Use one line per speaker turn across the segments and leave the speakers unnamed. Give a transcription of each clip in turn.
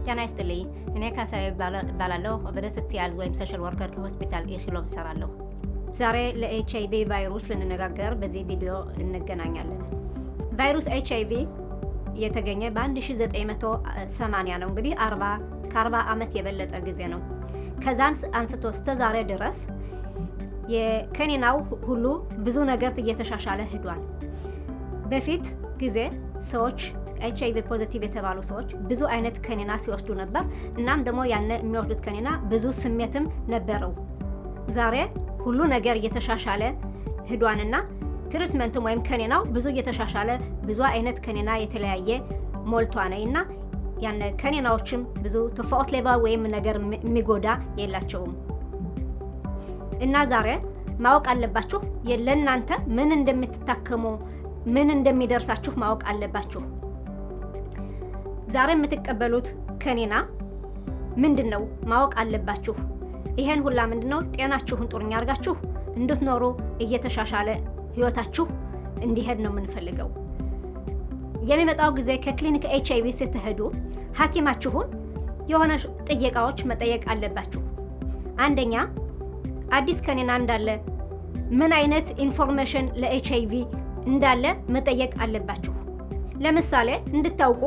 ጤና ይስጥልኝ። እኔ ካሳዬ ባላለሁ ኦቨር ሶሻል ወይም ሶሻል ወርከር ከሆስፒታል ኢኺሎብ ሰራለሁ። ዛሬ ለኤችአይቪ ቫይረስ ልንነጋገር በዚህ ቪዲዮ እንገናኛለን። ቫይረስ ኤችአይቪ የተገኘ በ1980 ነው። እንግዲህ ከ40 ዓመት የበለጠ ጊዜ ነው። ከዛን አንስቶ እስከ ዛሬ ድረስ የከኒናው ሁሉ ብዙ ነገር እየተሻሻለ ሄዷል። በፊት ጊዜ ሰዎች ኤችአይቪ ፖዚቲቭ የተባሉ ሰዎች ብዙ አይነት ከኒና ሲወስዱ ነበር። እናም ደግሞ ያነ የሚወስዱት ከኒና ብዙ ስሜትም ነበረው። ዛሬ ሁሉ ነገር እየተሻሻለ ሄዷልና ትሪትመንቱም ወይም ከኒናው ብዙ እየተሻሻለ ብዙ አይነት ከኒና የተለያየ ሞልቷልና ያነ ከኒናዎችም ብዙ ተፋውት ሌባ ወይም ነገር የሚጎዳ የላቸውም። እና ዛሬ ማወቅ አለባችሁ ለእናንተ ምን እንደምትታከሙ ምን እንደሚደርሳችሁ ማወቅ አለባችሁ። ዛሬ የምትቀበሉት ከኒና ምንድነው ማወቅ አለባችሁ። ይሄን ሁላ ምንድነው ጤናችሁን ጥሩኛ አድርጋችሁ እንድትኖሩ እየተሻሻለ ህይወታችሁ እንዲሄድ ነው የምንፈልገው። የሚመጣው ጊዜ ከክሊኒክ ኤችአይቪ ስትሄዱ ሐኪማችሁን የሆነ ጥያቄዎች መጠየቅ አለባችሁ። አንደኛ አዲስ ከኒና እንዳለ ምን አይነት ኢንፎርሜሽን ለኤችአይቪ እንዳለ መጠየቅ አለባችሁ። ለምሳሌ እንድታውቁ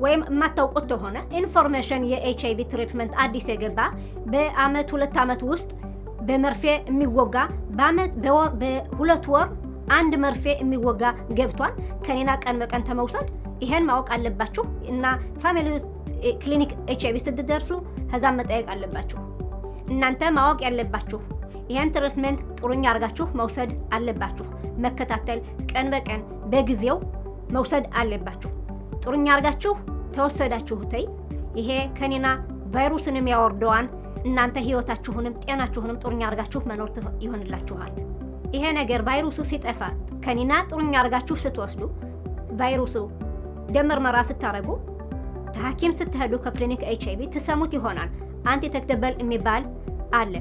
ወይም የማታውቁት ከሆነ ኢንፎርሜሽን የኤችአይቪ ትሪትመንት አዲስ የገባ በአመት 2 አመት ውስጥ በመርፌ የሚወጋ በሁለት ወር አንድ መርፌ የሚወጋ ገብቷል። ከኒና ቀን በቀን ተመውሰድ ይሄን ማወቅ አለባችሁ እና ፋሚሊ ክሊኒክ ኤችአይቪ ስትደርሱ ከዛም መጠየቅ አለባችሁ። እናንተ ማወቅ ያለባችሁ ይሄን ትሪትመንት ጥሩኛ አድርጋችሁ መውሰድ አለባችሁ። መከታተል ቀን በቀን በጊዜው መውሰድ አለባችሁ። ጥሩኛ አድርጋችሁ ተወሰዳችሁት ይሄ ከኒና ቫይረስንም ያወርደዋን እናንተ ህይወታችሁንም ጤናችሁንም ጥሩኛ አድርጋችሁ መኖር ይሆንላችኋል። ይሄ ነገር ቫይረሱ ሲጠፋ ከኒና ጥሩኛ አድርጋችሁ ስትወስዱ ቫይረሱ ደም ምርመራ ስታረጉ ሐኪም ስትሄዱ ከክሊኒክ ኤችአይቪ ተሰሙት ይሆናል አንቲተክተብል የሚባል አለ።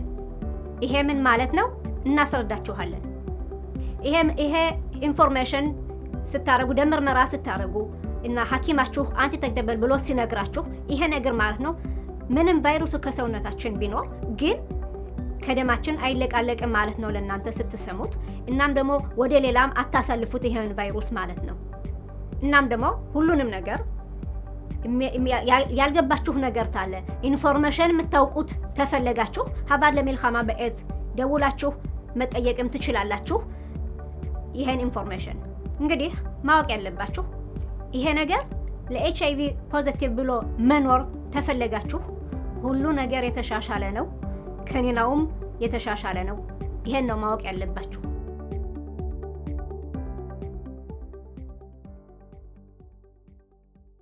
ይሄ ምን ማለት ነው እናስረዳችኋለን። ይሄ ኢንፎርሜሽን ስታረጉ ደም ምርመራ ስታረጉ እና ሐኪማችሁ አንቲተክተብል ብሎ ሲነግራችሁ ይሄ ነገር ማለት ነው ምንም ቫይረሱ ከሰውነታችን ቢኖር ግን ከደማችን አይለቃለቅም ማለት ነው ለእናንተ ስትሰሙት። እናም ደግሞ ወደ ሌላም አታሳልፉት ይሄን ቫይረስ ማለት ነው። እናም ደግሞ ሁሉንም ነገር ያልገባችሁ ነገር ታለ ኢንፎርሜሽን የምታውቁት ተፈለጋችሁ ሀባር ለሚልኻማ በኤድስ ደውላችሁ መጠየቅም ትችላላችሁ። ይሄን ኢንፎርሜሽን እንግዲህ ማወቅ ያለባችሁ ይሄ ነገር ለኤችአይቪ ፖዚቲቭ ብሎ መኖር ተፈለጋችሁ ሁሉ ነገር የተሻሻለ ነው። ከኒናውም የተሻሻለ ነው። ይሄን ነው ማወቅ ያለባችሁ።